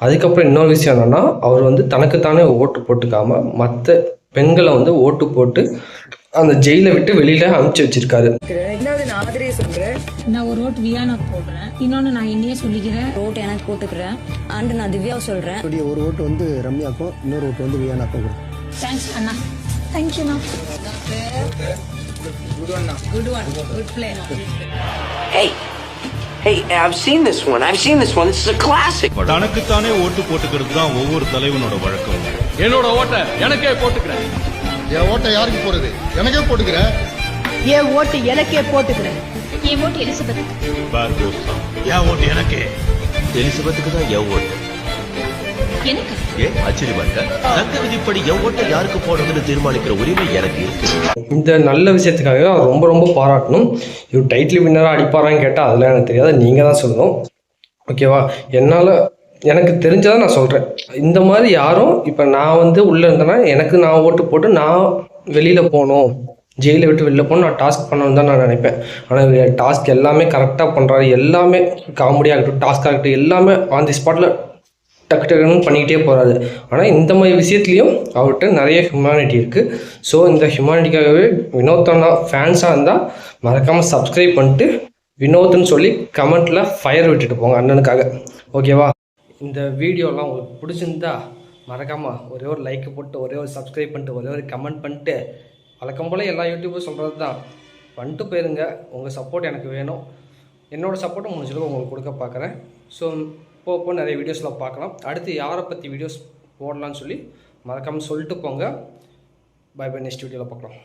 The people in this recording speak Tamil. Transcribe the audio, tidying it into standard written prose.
அதுக்கப்புறம் இன்னொரு விஷயம் என்னென்னா, அவர் வந்து தனக்குத்தானே ஓட்டு போட்டுக்காமல் மற்ற பெண்களை வந்து ஓட்டு போட்டு அந்த ஜெயிலை விட்டு வெளியில் அனுப்பிச்சி வச்சிருக்காரு. நான் ஒரு ஓட்டு வியானாக்கு போடுறேன், இன்னொன்று நான் என்னையே சொல்லிக்கிறேன், ஓட்டு எனக்கு போட்டுக்கிறேன் அண்ட் நான் திவ்யாவை சொல்கிறேன். ஒரு ஓட்டு வந்து ரம்யாக்கும், இன்னொரு ஓட்டு வந்து வியானாக்கும். தேங்க்ஸ் அண்ணா. தேங்க்யூண்ணா. Good play. Hey, I've seen this one. This is a classic. தனக்குத்தானே ஓட்டு போட்டுக்கிறது தான் ஒவ்வொரு தலைவனோட வழக்கம். என்னோட ஓட்டை எனக்கே போட்டுக்கிறேன். என் ஓட்டை யாருக்கு போடுறது? எனக்கே போட்டுக்கிறேன். என் ஓட்டு எனக்கே போட்டுக்கிறேன். என் ஓட்டு எலிசபெத். என் ஓட்டு எனக்கே. எலிசபெத்துக்கு தான் என் ஓட்டு. எனக்கு ஏன் ஆச்சரியமா இருக்க? தங்க விதிப்படி என் ஓட்டை யாருக்கு போடுறதுன்னு தீர்மானிக்கிற உரிமை எனக்கு இருக்கு. இந்த நல்ல விஷயத்துக்காக ரொம்ப ரொம்ப பாராட்டணும். இவர் டைட்டில் வின்னராக அடிப்பாரான்னு கேட்டால் அதெல்லாம் எனக்கு தெரியாது, நீங்கள் தான் சொல்லணும். ஓகேவா? எனக்கு தெரிஞ்சதை நான் சொல்கிறேன். இந்த மாதிரி யாரும் இப்போ நான் வந்து உள்ளே இருந்தேன்னா நான் ஓட்டு போட்டு நான் வெளியில் போகணும், ஜெயிலை விட்டு வெளில போகணும், நான் டாஸ்க் பண்ணணும்னு தான் நான் நினைப்பேன். ஆனால் டாஸ்க் எல்லாமே கரெக்டாக பண்ணுறாரு. எல்லாமே காமெடியாக இருக்கட்டும், டாஸ்க்காக இருக்கட்டும், எல்லாமே ஆன் தி ஸ்பாட்டில் டக்கு டக்குன்னு பண்ணிக்கிட்டே போகிறாரு. ஆனால் இந்த மாதிரி விஷயத்துலையும் அவர்கிட்ட நிறைய ஹியூமானிட்டி இருக்குது. ஸோ இந்த ஹியூமானிட்டிக்காகவே வினோத்தனா ஃபேன்ஸாக இருந்தால் மறக்காமல் சப்ஸ்கிரைப் பண்ணிட்டு வினோத்னு சொல்லி கமெண்ட்டில் ஃபயர் விட்டுட்டு போங்க அண்ணனுக்காக. ஓகேவா? இந்த வீடியோலாம் உங்களுக்கு பிடிச்சிருந்தா மறக்காமல் ஒரே ஒரு லைக் போட்டு, ஒரே ஒரு சப்ஸ்கிரைப் பண்ணிட்டு, ஒரே ஒரு கமெண்ட் பண்ணிட்டு, வழக்கம் போல் எல்லா யூடியூபரும் சொல்கிறது தான், பண்ணிட்டு போயிருங்க. உங்கள் சப்போர்ட் எனக்கு வேணும். என்னோடய சப்போர்ட்டை முடிஞ்சளவு உங்களுக்கு கொடுக்க பார்க்குறேன். ஸோ போக நிறைய வீடியோஸில் பார்க்கலாம். அடுத்து யாரை பற்றி வீடியோஸ் போடலான்னு சொல்லி மறக்காமல் சொல்லிட்டு போங்க. By by. நெக்ஸ்ட் வீடியோவில் பார்க்கலாம்.